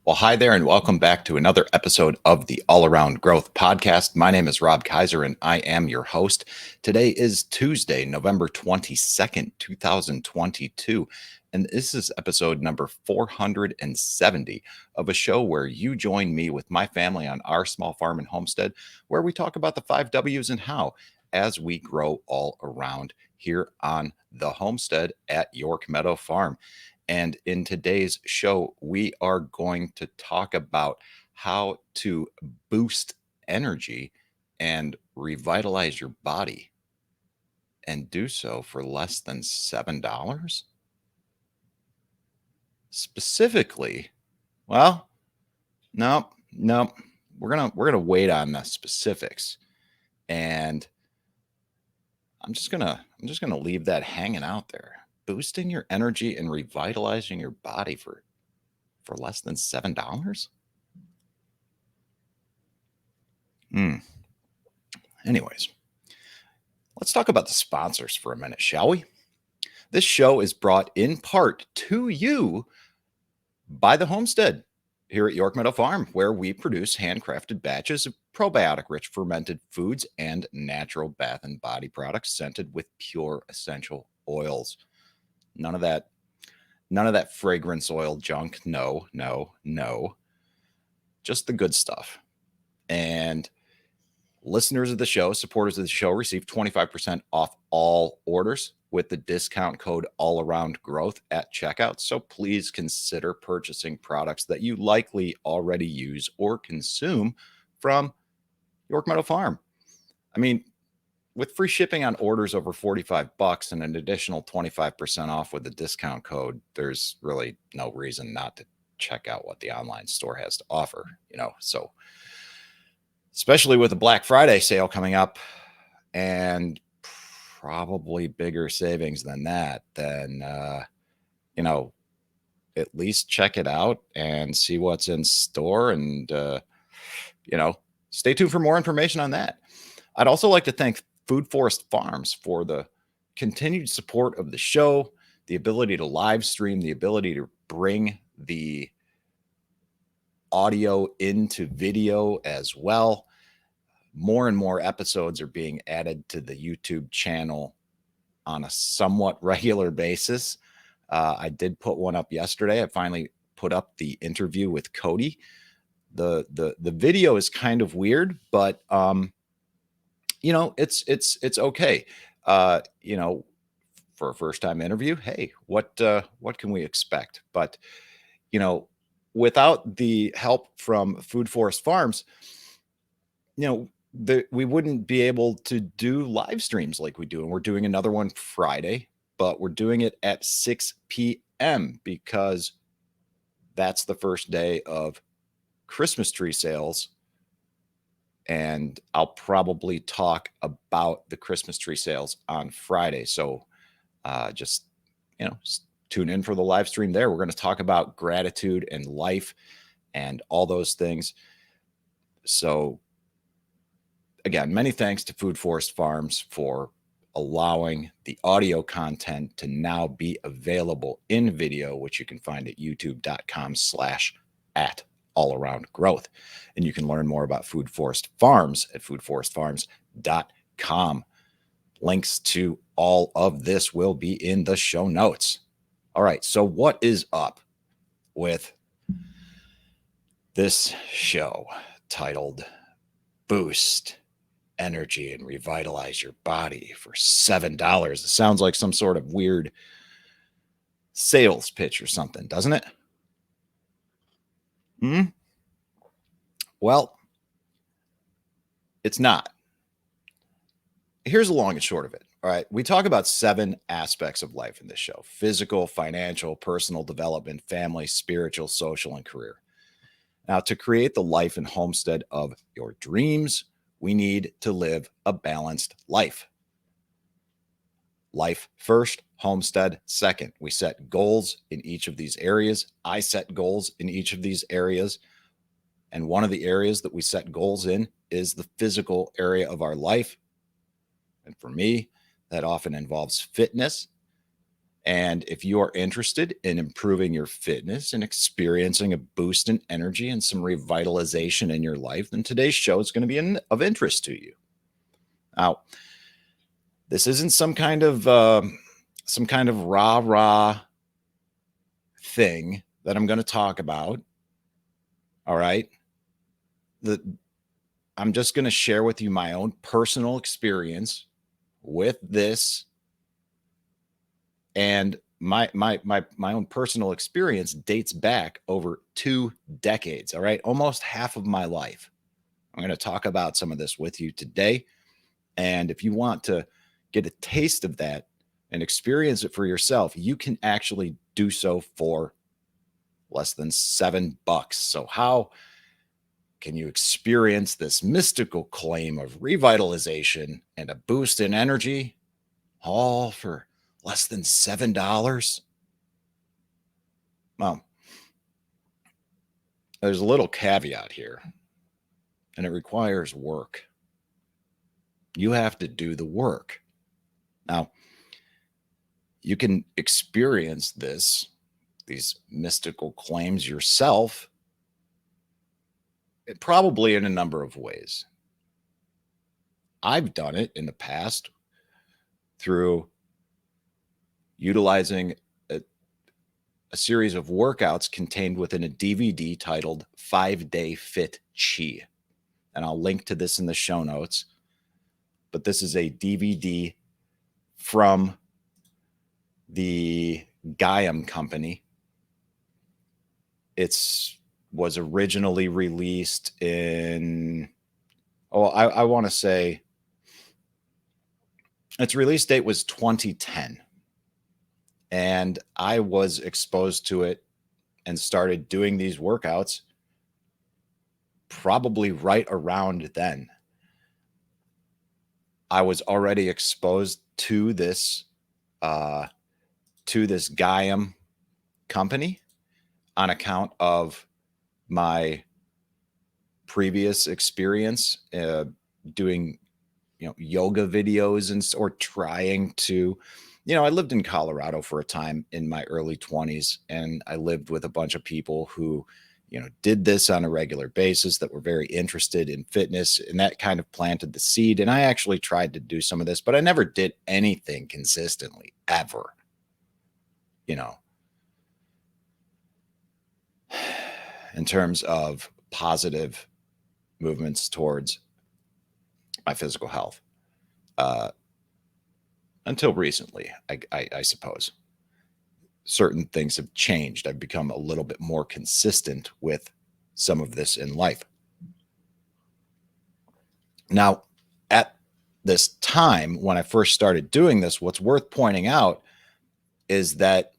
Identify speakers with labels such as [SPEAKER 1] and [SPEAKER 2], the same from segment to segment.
[SPEAKER 1] Well, hi there, and welcome back to another episode of the All Around Growth Podcast. My name is Rob Kaiser, and I am your host. Today is Tuesday, November 22nd, 2022, and this is episode number 470 of a show where you join me with my family on our small farm and homestead, where we talk about the 5 W's and how as we grow all around here on the homestead at York Meadow Farm. And in today's show, we are going to talk about how to boost energy and revitalize your body and do so for less than $7. Specifically, well, no, we're gonna wait on the specifics. And I'm just gonna leave that hanging out there. Boosting your energy and revitalizing your body for less than $7? Hmm. Anyways, let's talk about the sponsors for a minute, shall we? This show is brought in part to you by the Homestead here at York Meadow Farm, where we produce handcrafted batches of probiotic rich fermented foods and natural bath and body products scented with pure essential oils. None of that fragrance oil junk. No, no, no. Just the good stuff. And listeners of the show, supporters of the show, receive 25% off all orders with the discount code all around growth at checkout. So please consider purchasing products that you likely already use or consume from York Meadow Farm. I mean, with free shipping on orders over $45 and an additional 25% off with the discount code, there's really no reason not to check out what the online store has to offer, So especially with the Black Friday sale coming up and probably bigger savings than that, then, at least check it out and see what's in store and, stay tuned for more information on that. I'd also like to thank Food Forest Farms for the continued support of the show, the ability to live stream, the ability to bring the audio into video as well. More and more episodes are being added to the YouTube channel on a somewhat regular basis. I did put one up yesterday. I finally put up the interview with Cody. The video is kind of weird, but it's okay. For a first time interview, hey, what can we expect? But without the help from Food Forest Farms, we wouldn't be able to do live streams like we do. And we're doing another one Friday, but we're doing it at 6 p.m. because that's the first day of Christmas tree sales. And I'll probably talk about the Christmas tree sales on Friday. So just tune in for the live stream there. We're going to talk about gratitude and life and all those things. So again, many thanks to Food Forest Farms for allowing the audio content to now be available in video, which you can find at youtube.com/@allaroundgrowth. And you can learn more about Food Forest Farms at foodforestfarms.com. Links to all of this will be in the show notes. All right, so what is up with this show titled Boost Energy and Revitalize Your Body for $7? It sounds like some sort of weird sales pitch or something, doesn't it? Well, it's not. Here's the long and short of it. All right. We talk about 7 aspects of life in this show: physical, financial, personal development, family, spiritual, social, and career. Now, to create the life and homestead of your dreams, we need to live a balanced life. Life first, homestead second. We set goals in each of these areas. I set goals in each of these areas. And one of the areas that we set goals in is the physical area of our life. And for me, that often involves fitness. And if you are interested in improving your fitness and experiencing a boost in energy and some revitalization in your life, then today's show is going to be of interest to you. Now, this isn't some kind of rah thing that I'm going to talk about. All right. I'm just going to share with you my own personal experience with this, and my own personal experience dates back over 2 decades. All right, almost half of my life. I'm going to talk about some of this with you today, and if you want to get a taste of that and experience it for yourself, you can actually do so for less than $7. So how can you experience this mystical claim of revitalization and a boost in energy, all for less than $7? Well, there's a little caveat here, and it requires work. You have to do the work. Now, you can experience these mystical claims yourself, probably in a number of ways. I've done it in the past through utilizing a series of workouts contained within a DVD titled 5-Day Fit Chi. And I'll link to this in the show notes. But this is a DVD from the Gaiam company. It's was originally released in, I want to say its release date was 2010. And I was exposed to it and started doing these workouts probably right around then. I was already exposed to this Gaiam company on account of my previous experience doing yoga videos or trying to, I lived in Colorado for a time in my early 20s, and I lived with a bunch of people who did this on a regular basis, that were very interested in fitness, and that kind of planted the seed. And I actually tried to do some of this, but I never did anything consistently ever, in terms of positive movements towards my physical health, until recently. I suppose certain things have changed. I've become a little bit more consistent with some of this in life. Now, at this time, when I first started doing this, what's worth pointing out is that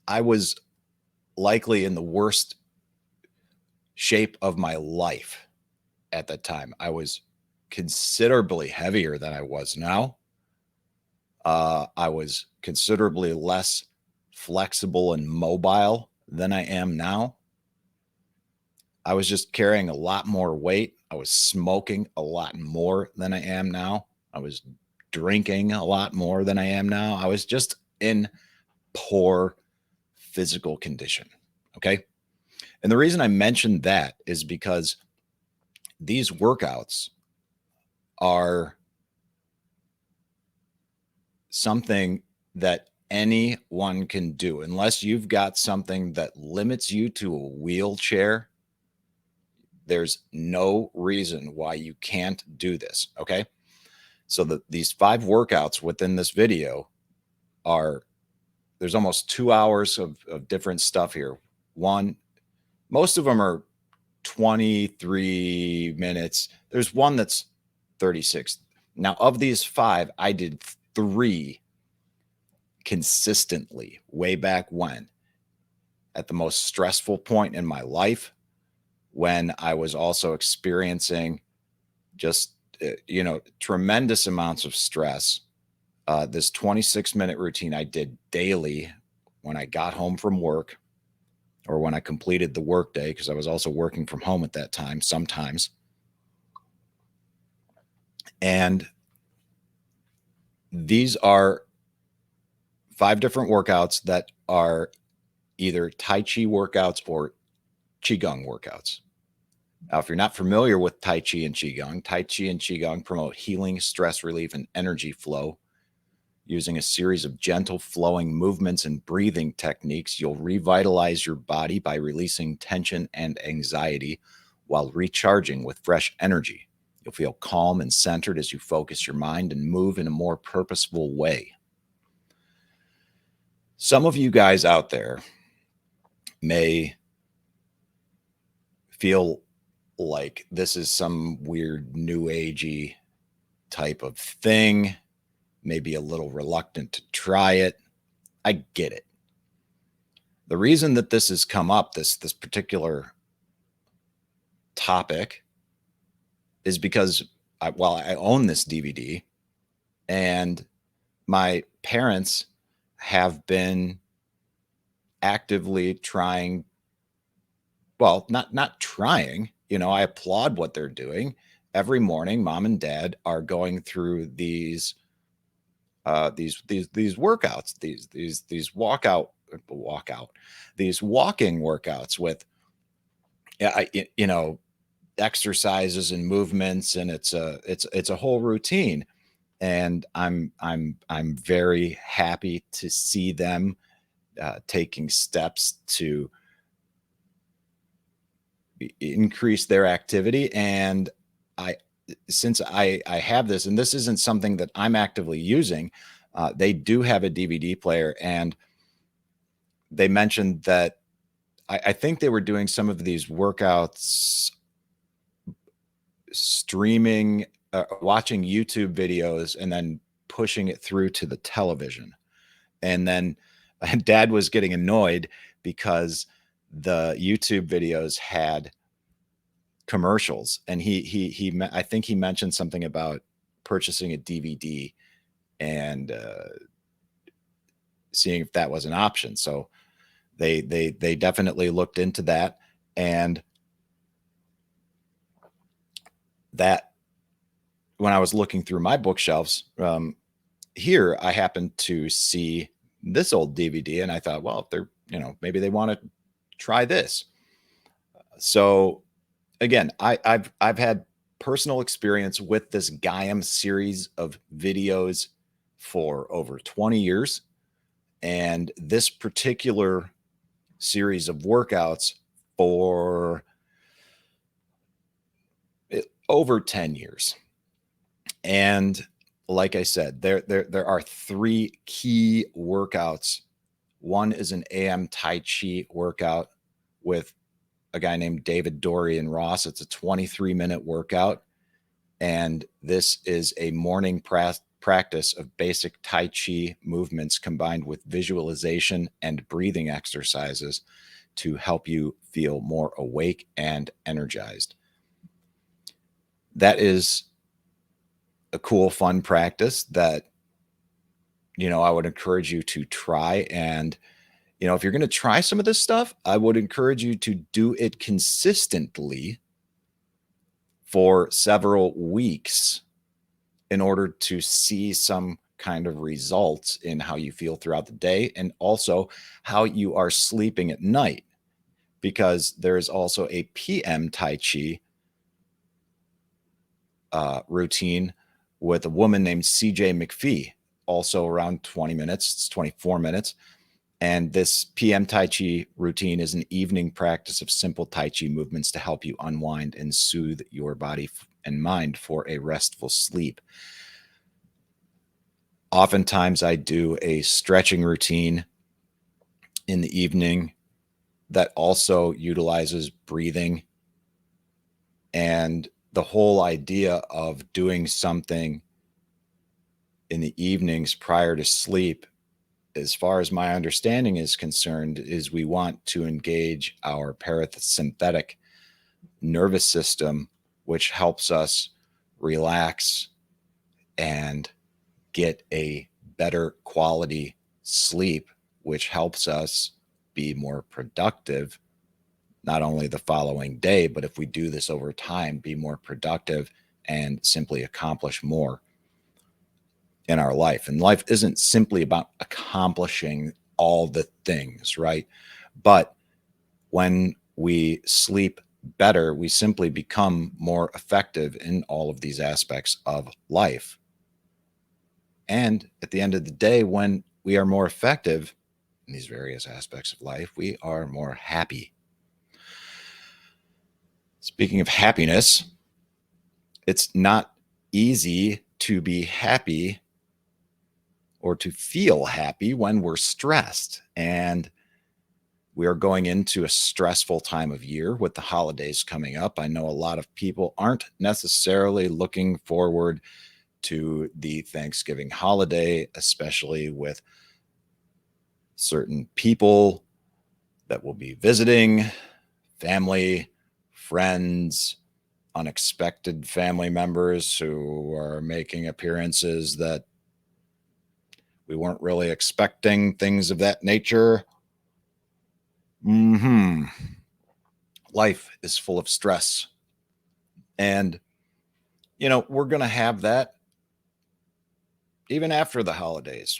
[SPEAKER 1] I was likely in the worst shape of my life at that time. I was considerably heavier than I was now. I was considerably less flexible and mobile than I am now. I was just carrying a lot more weight. I was smoking a lot more than I am now. I was drinking a lot more than I am now. I was just in poor physical condition. Okay. And the reason I mentioned that is because these workouts are something that anyone can do, unless you've got something that limits you to a wheelchair. There's no reason why you can't do this. Okay. So these 5 workouts within this video there's almost 2 hours of different stuff here. Most of them are 23 minutes. There's one that's 36. Now, of these 5, I did 3 consistently way back when, at the most stressful point in my life, when I was also experiencing just, tremendous amounts of stress. This 26-minute routine I did daily when I got home from work, or when I completed the workday, because I was also working from home at that time sometimes. And these are 5 different workouts that are either Tai Chi workouts or Qigong workouts. Now, if you're not familiar with Tai Chi and Qigong promote healing, stress relief, and energy flow. Using a series of gentle flowing movements and breathing techniques, you'll revitalize your body by releasing tension and anxiety while recharging with fresh energy. You'll feel calm and centered as you focus your mind and move in a more purposeful way. Some of you guys out there may feel like this is some weird new agey type of thing, maybe a little reluctant to try it. I get it. The reason that this has come up, this particular topic, is because I own this DVD, and my parents have been actively trying. Well, not trying. I applaud what they're doing. Every morning, mom and dad are going through these workouts, these these walking workouts with, exercises and movements, and it's a whole routine. And I'm very happy to see them taking steps to increase their activity. And since I have this, and this isn't something that I'm actively using, they do have a DVD player, and they mentioned that I think they were doing some of these workouts streaming, watching YouTube videos, and then pushing it through to the television. And then dad was getting annoyed because the YouTube videos had commercials, and I think he mentioned something about purchasing a DVD and seeing if that was an option. So they definitely looked into that, and that when I was looking through my bookshelves, here I happened to see this old DVD, and I thought, well, if they're, maybe they want to try this. So again, I've had personal experience with this Gaiam series of videos for over 20 years. And this particular series of workouts for over 10 years. And like I said, there are 3 key workouts. One is an AM Tai Chi workout with a guy named David Dorian Ross. It's a 23-minute workout. And this is a morning practice of basic Tai Chi movements combined with visualization and breathing exercises to help you feel more awake and energized. That is a cool, fun practice that, I would encourage you to try. And, if you're going to try some of this stuff, I would encourage you to do it consistently for several weeks in order to see some kind of results in how you feel throughout the day, and also how you are sleeping at night, because there is also a PM Tai Chi routine with a woman named CJ McPhee, also around 20 minutes. It's 24 minutes. And this PM Tai Chi routine is an evening practice of simple Tai Chi movements to help you unwind and soothe your body and mind for a restful sleep. Oftentimes, I do a stretching routine in the evening that also utilizes breathing. And the whole idea of doing something in the evenings prior to sleep, as far as my understanding is concerned, is we want to engage our parasympathetic nervous system, which helps us relax and get a better quality sleep, which helps us be more productive, not only the following day, but if we do this over time, be more productive and simply accomplish more. in our life. And life isn't simply about accomplishing all the things, right? But when we sleep better, we simply become more effective in all of these aspects of life. And at the end of the day, when we are more effective in these various aspects of life, we are more happy. Speaking of happiness, it's not easy to be happy or to feel happy when we're stressed. And we are going into a stressful time of year with the holidays coming up. I know a lot of people aren't necessarily looking forward to the Thanksgiving holiday, especially with certain people that will be visiting, family, friends, unexpected family members who are making appearances that we weren't really expecting, things of that nature. Life is full of stress. And, we're going to have that even after the holidays.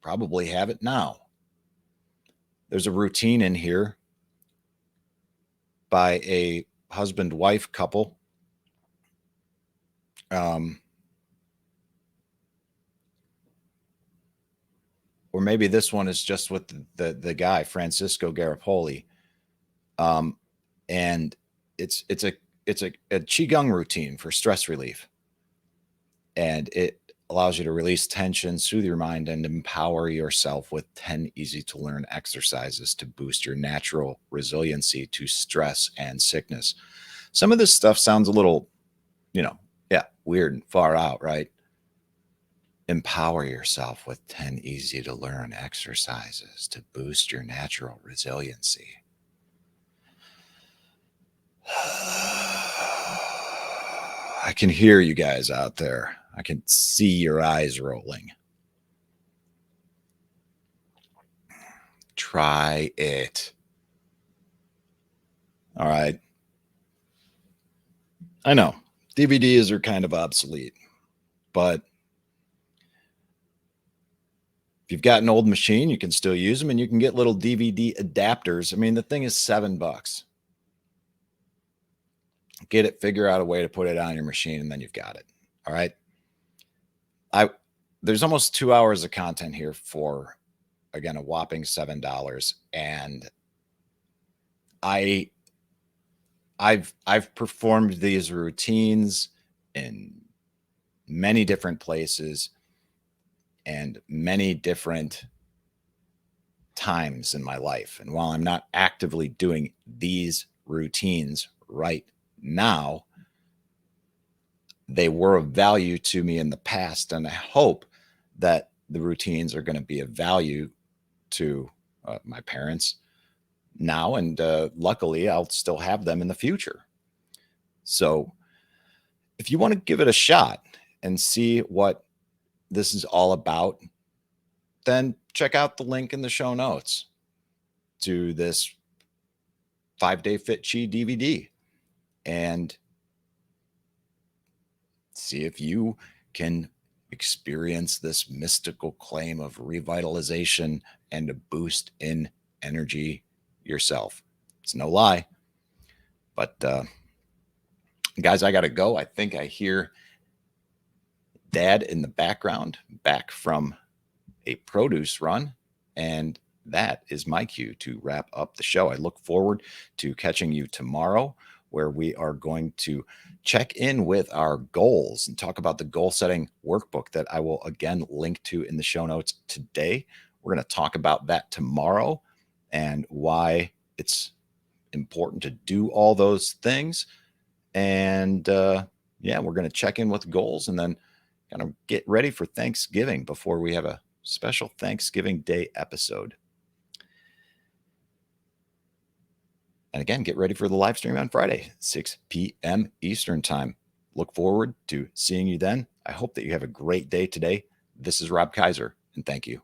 [SPEAKER 1] Probably have it now. There's a routine in here by a husband wife couple. Or maybe this one is just with the guy, Francisco Garipoli. And it's a qigong routine for stress relief. And it allows you to release tension, soothe your mind, and empower yourself with 10 easy to learn exercises to boost your natural resiliency to stress and sickness. Some of this stuff sounds a little, weird and far out, right? Empower yourself with 10 easy to learn exercises to boost your natural resiliency. I can hear you guys out there. I can see your eyes rolling. Try it. All right. I know DVDs are kind of obsolete, but if you've got an old machine, you can still use them, and you can get little DVD adapters. I mean, the thing is $7. Get it, figure out a way to put it on your machine, and then you've got it. All right. There's almost 2 hours of content here for, again, a whopping $7. And I've performed these routines in many different places and many different times in my life. And while I'm not actively doing these routines right now, they were of value to me in the past. And I hope that the routines are going to be of value to my parents now. And luckily, I'll still have them in the future. So if you want to give it a shot and see what this is all about, then check out the link in the show notes to this 5-Day Fit Chi DVD and see if you can experience this mystical claim of revitalization and a boost in energy yourself. It's no lie. But guys, I got to go. I think I hear Dad in the background back from a produce run, and that is my cue to wrap up the show. I look forward to catching you tomorrow, where we are going to check in with our goals and talk about the goal setting workbook that I will again link to in the show notes today. We're going to talk about that tomorrow and why it's important to do all those things. And we're going to check in with goals and then kind of get ready for Thanksgiving before we have a special Thanksgiving Day episode. And again, get ready for the live stream on Friday, 6 p.m. Eastern time. Look forward to seeing you then. I hope that you have a great day today. This is Rob Kaiser, and thank you.